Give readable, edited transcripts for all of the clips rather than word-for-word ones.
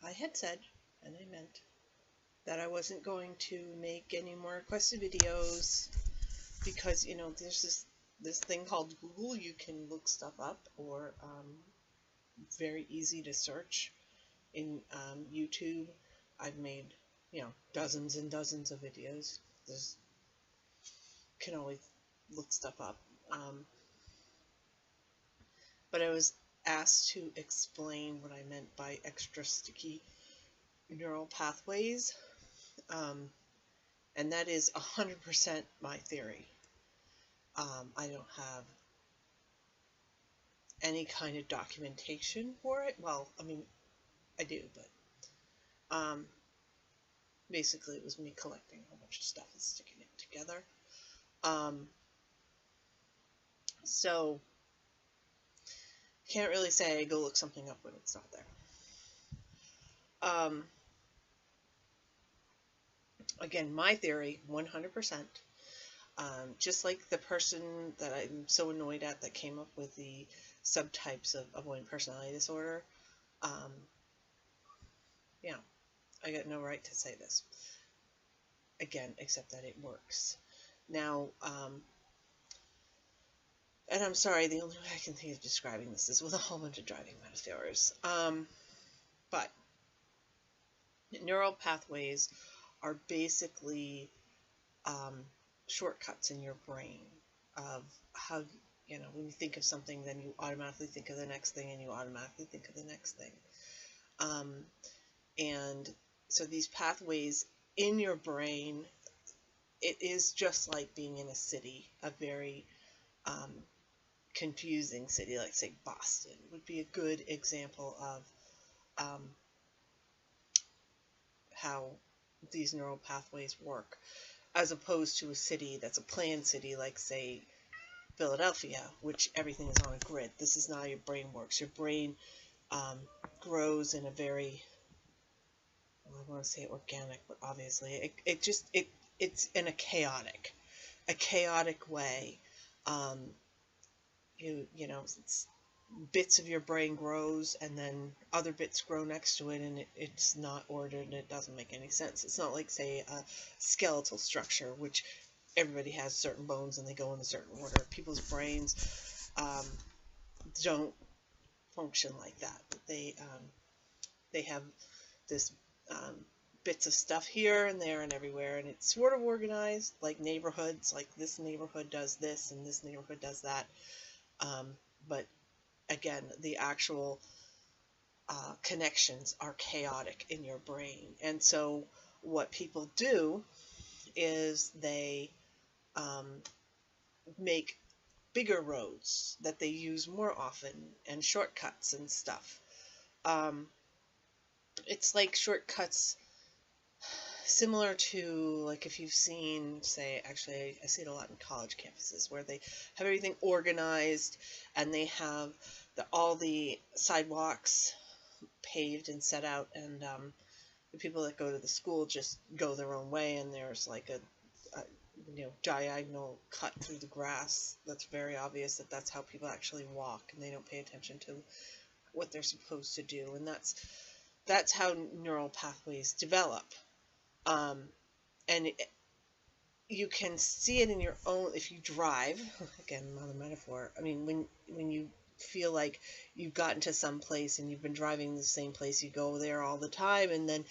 I had said, and I meant, that I wasn't going to make any more requested videos because, you know, there's this thing called Google. You can look stuff up, or very easy to search in YouTube. I've made, you know, dozens and dozens of videos. There's can always look stuff up. But I was asked to explain what I meant by extra sticky neural pathways, and that is 100% my theory. I don't have any kind of documentation for it. Well, I mean, I do, but basically it was me collecting a whole bunch of stuff and sticking it together. So can't really say go look something up when it's not there. Again, my theory, 100%. Just like the person that I'm so annoyed at that came up with the subtypes of avoidant personality disorder. Yeah, I got no right to say this. Again, except that it works. Now, and I'm sorry, the only way I can think of describing this is with a whole bunch of driving metaphors. But neural pathways are basically shortcuts in your brain of how, you know, when you think of something, then you automatically think of the next thing, and you automatically think of the next thing. And so these pathways in your brain, it is just like being in a city, a very confusing city, like say Boston would be a good example of how these neural pathways work, as opposed to a city that's a planned city, like say Philadelphia, which everything is on a grid. This is not how your brain works. Your brain grows in a very, well, I want to say organic, but obviously it's in a chaotic way. You know, bits of your brain grows, and then other bits grow next to it, and it's not ordered, and it doesn't make any sense. It's not like, say, a skeletal structure, which everybody has certain bones and they go in a certain order. People's brains don't function like that. They have this bits of stuff here and there and everywhere, and it's sort of organized like neighborhoods, like this neighborhood does this and this neighborhood does that. But again, the actual connections are chaotic in your brain. And so what people do is they make bigger roads that they use more often, and shortcuts and stuff. It's like shortcuts similar to, like, if you've seen, say, actually I see it a lot in college campuses, where they have everything organized and they have all the sidewalks paved and set out, and the people that go to the school just go their own way, and there's like a you know, diagonal cut through the grass. That's very obvious that that's how people actually walk, and they don't pay attention to what they're supposed to do. And that's how neural pathways develop. And you can see it in your own, if you drive, again, another metaphor. I mean, when you feel like you've gotten to some place and you've been driving the same place, you go there all the time, and then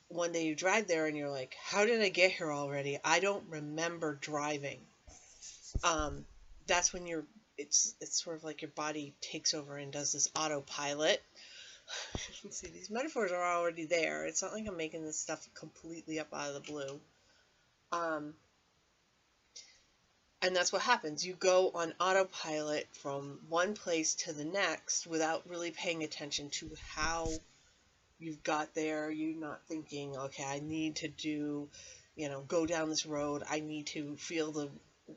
one day you drive there and you're like, how did I get here already? I don't remember driving. That's when it's sort of like your body takes over and does this autopilot. See, these metaphors are already there. It's not like I'm making this stuff completely up out of the blue. And that's what happens. You go on autopilot from one place to the next without really paying attention to how you've got there. You're not thinking, okay, I need to do, you know, go down this road. I need to feel the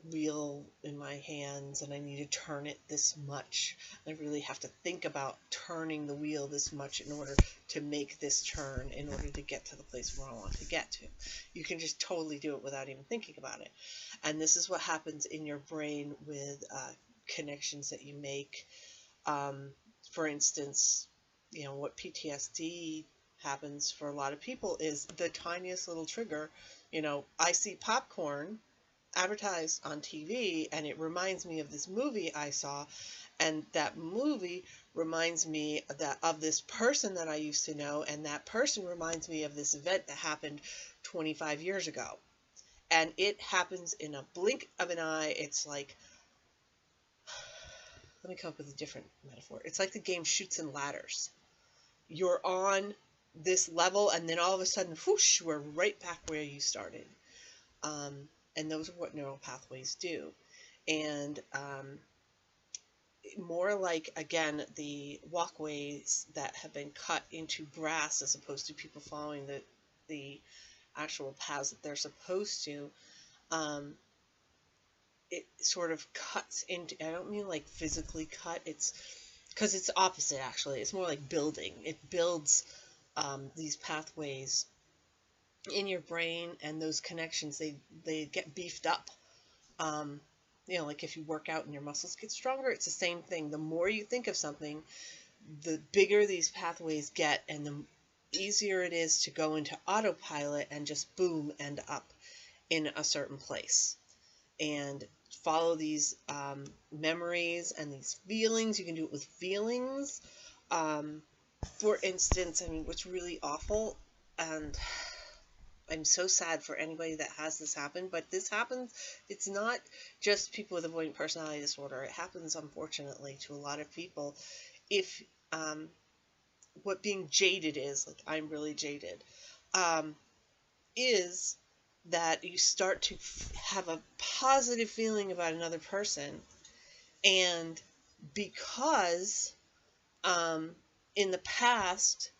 wheel in my hands, and I need to turn it this much. I really have to think about turning the wheel this much in order to make this turn, in order to get to the place where I want to get to. You can just totally do it without even thinking about it. And this is what happens in your brain with connections that you make. For instance, you know, what PTSD happens for a lot of people is the tiniest little trigger. You know, I see popcorn advertised on TV and it reminds me of this movie I saw, and that movie reminds me of this person that I used to know, and that person reminds me of this event that happened 25 years ago. And it happens in a blink of an eye. It's like, let me come up with a different metaphor. It's like the game Chutes and Ladders. You're on this level, and then all of a sudden, whoosh, we're right back where you started. And those are what neural pathways do. And more like, again, the walkways that have been cut into brass as opposed to people following the actual paths that they're supposed to, it sort of cuts into, I don't mean like physically cut, it's because it's opposite actually. It's more like building. It builds these pathways in your brain, and those connections, they get beefed up. You know, like if you work out and your muscles get stronger, it's the same thing. The more you think of something, the bigger these pathways get, and the easier it is to go into autopilot and just boom, end up in a certain place and follow these memories and these feelings. You can do it with feelings. For instance, I mean, what's really awful, and I'm so sad for anybody that has this happen, but this happens, it's not just people with avoidant personality disorder. It happens, unfortunately, to a lot of people. If what being jaded is, like I'm really jaded, is that you start to have a positive feeling about another person, and because in the past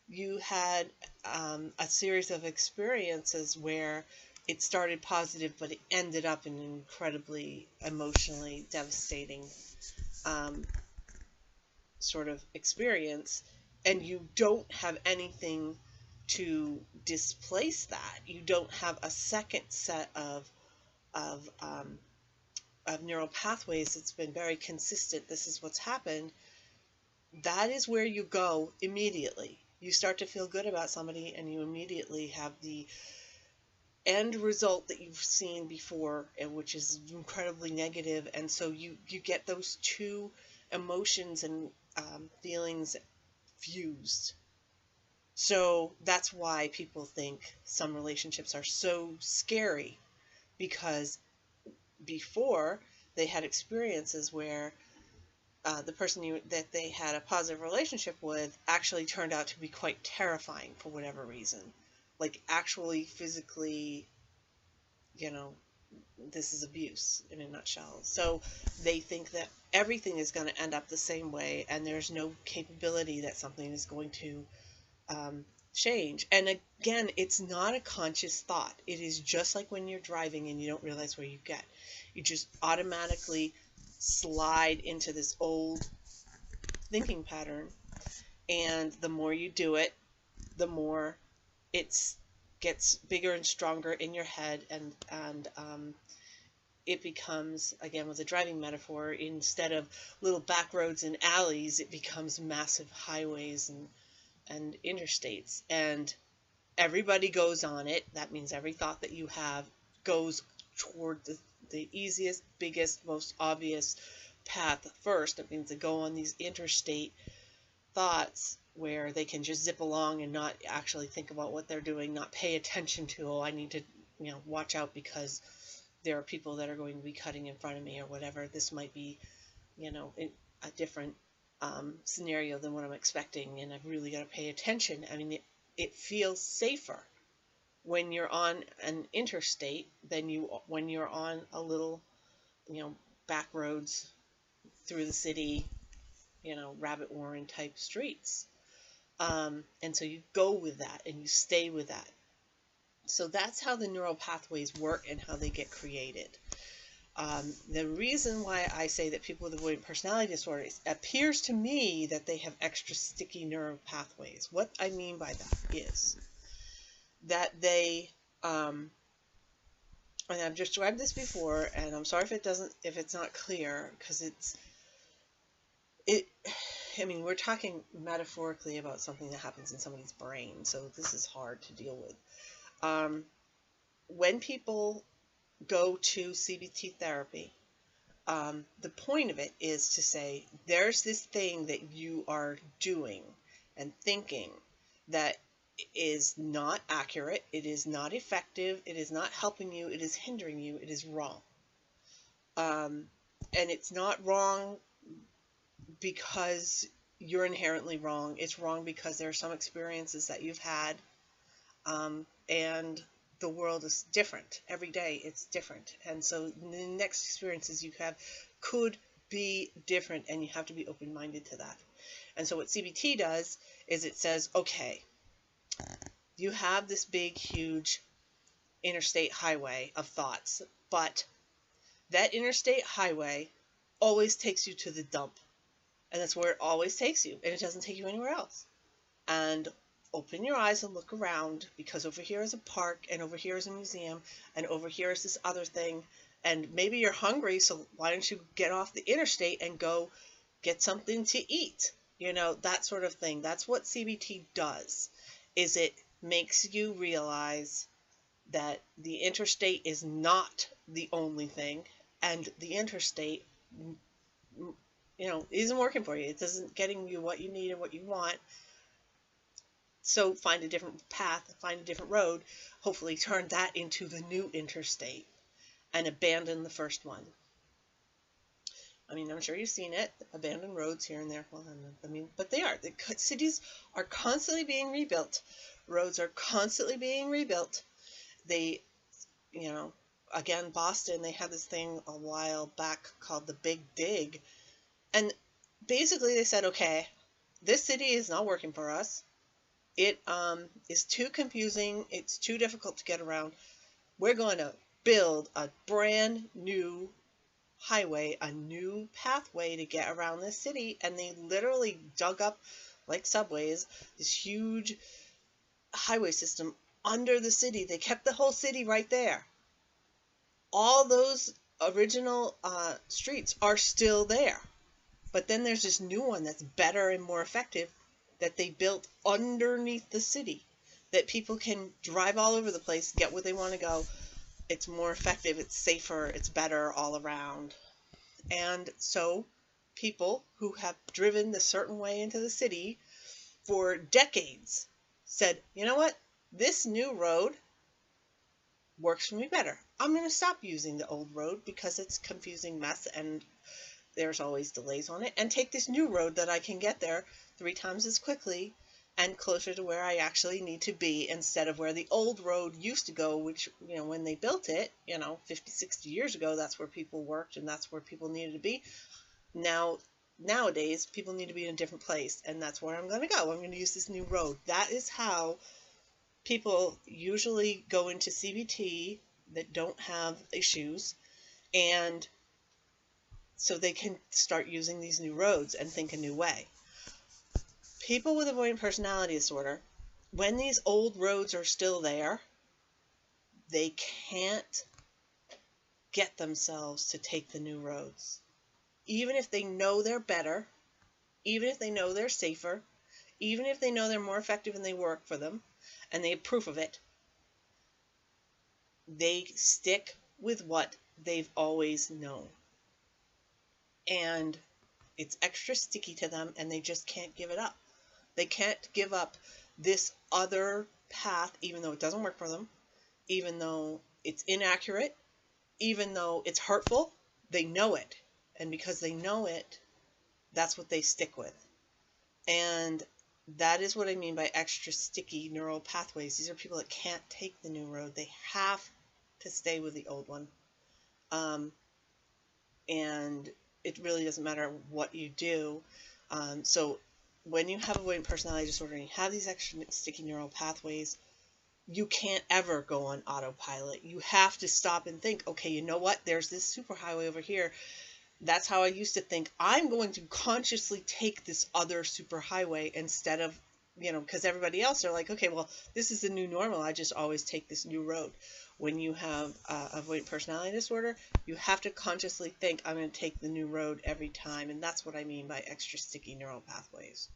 you had a series of experiences where it started positive, but it ended up in an incredibly emotionally devastating sort of experience, and you don't have anything to displace that. You don't have a second set of neural pathways that's been very consistent. This is what's happened. That is where you go immediately. You start to feel good about somebody, and you immediately have the end result that you've seen before, and which is incredibly negative. And so you get those two emotions and feelings fused. So that's why people think some relationships are so scary, because before they had experiences where the person that they had a positive relationship with actually turned out to be quite terrifying for whatever reason. Like actually physically, you know, this is abuse in a nutshell. So they think that everything is going to end up the same way, and there's no capability that something is going to change. And again, it's not a conscious thought. It is just like when you're driving and you don't realize where you get. You just automatically slide into this old thinking pattern, and the more you do it, the more it gets bigger and stronger in your head, and it becomes, again with a driving metaphor, instead of little back roads and alleys, it becomes massive highways and interstates, and everybody goes on it. That means every thought that you have goes toward the easiest, biggest, most obvious path first. That means they go on these interstate thoughts where they can just zip along and not actually think about what they're doing, not pay attention to, oh, I need to, you know, watch out because there are people that are going to be cutting in front of me or whatever. This might be, you know, a different scenario than what I'm expecting, and I've really got to pay attention. I mean, it feels safer when you're on an interstate than when you're on a little, you know, back roads through the city, you know, rabbit warren type streets. And so you go with that and you stay with that. So that's how the neural pathways work and how they get created. The reason why I say that people with avoidant personality disorder, it appears to me that they have extra sticky neural pathways. What I mean by that is that they, and I've described this before, and I'm sorry if it's not clear, because I mean, we're talking metaphorically about something that happens in somebody's brain, so this is hard to deal with. When people go to CBT therapy, the point of it is to say, there's this thing that you are doing and thinking that is not accurate, it is not effective, it is not helping you, it is hindering you, it is wrong. And it's not wrong because you're inherently wrong. It's wrong because there are some experiences that you've had, and the world is different. Every day it's different. And so the next experiences you have could be different, and you have to be open-minded to that. And so what CBT does is it says, okay, you have this big, huge interstate highway of thoughts, but that interstate highway always takes you to the dump. And that's where it always takes you, and it doesn't take you anywhere else. And open your eyes and look around, because over here is a park, and over here is a museum, and over here is this other thing, and maybe you're hungry, so why don't you get off the interstate and go get something to eat? You know, that sort of thing. That's what CBT does, is it makes you realize that the interstate is not the only thing, and the interstate, you know, isn't working for you. It isn't getting you what you need and what you want. So find a different path, find a different road, hopefully turn that into the new interstate and abandon the first one. I mean, I'm sure you've seen it, abandoned roads here and there. Well, I mean, but they are. The cities are constantly being rebuilt. Roads are constantly being rebuilt. They, you know, again, Boston, they had this thing a while back called the Big Dig. And basically they said, okay, this city is not working for us. It is too confusing. It's too difficult to get around. We're going to build a brand new highway, a new pathway to get around this city. And they literally dug up, like subways, this huge highway system under the city. They kept the whole city right there. All those original streets are still there. But then there's this new one that's better and more effective that they built underneath the city, that people can drive all over the place, get where they want to go. It's more effective, it's safer, it's better all around. And so people who have driven the certain way into the city for decades said, you know what, this new road works for me better. I'm going to stop using the old road because it's a confusing mess and there's always delays on it, and take this new road that I can get there 3 times as quickly and closer to where I actually need to be, instead of where the old road used to go, which, you know, when they built it, you know, 50, 60 years ago, that's where people worked and that's where people needed to be. Nowadays, people need to be in a different place, and that's where I'm going to go. I'm going to use this new road. That is how people usually go into CBT that don't have issues, and so they can start using these new roads and think a new way. People with avoidant personality disorder, when these old roads are still there, they can't get themselves to take the new roads. Even if they know they're better, even if they know they're safer, even if they know they're more effective and they work for them, and they have proof of it, they stick with what they've always known. And it's extra sticky to them, and they just can't give it up. They can't give up this other path, even though it doesn't work for them, even though it's inaccurate, even though it's hurtful. They know it. And because they know it, that's what they stick with. And that is what I mean by extra sticky neural pathways. These are people that can't take the new road. They have to stay with the old one. And it really doesn't matter what you do. So when you have avoidant personality disorder and you have these extra sticky neural pathways, you can't ever go on autopilot. You have to stop and think, okay, you know what? There's this superhighway over here. That's how I used to think. I'm going to consciously take this other superhighway instead of, you know, because everybody else are like, okay, well, this is the new normal. I just always take this new road. When you have avoidant personality disorder, you have to consciously think, I'm going to take the new road every time. And that's what I mean by extra sticky neural pathways.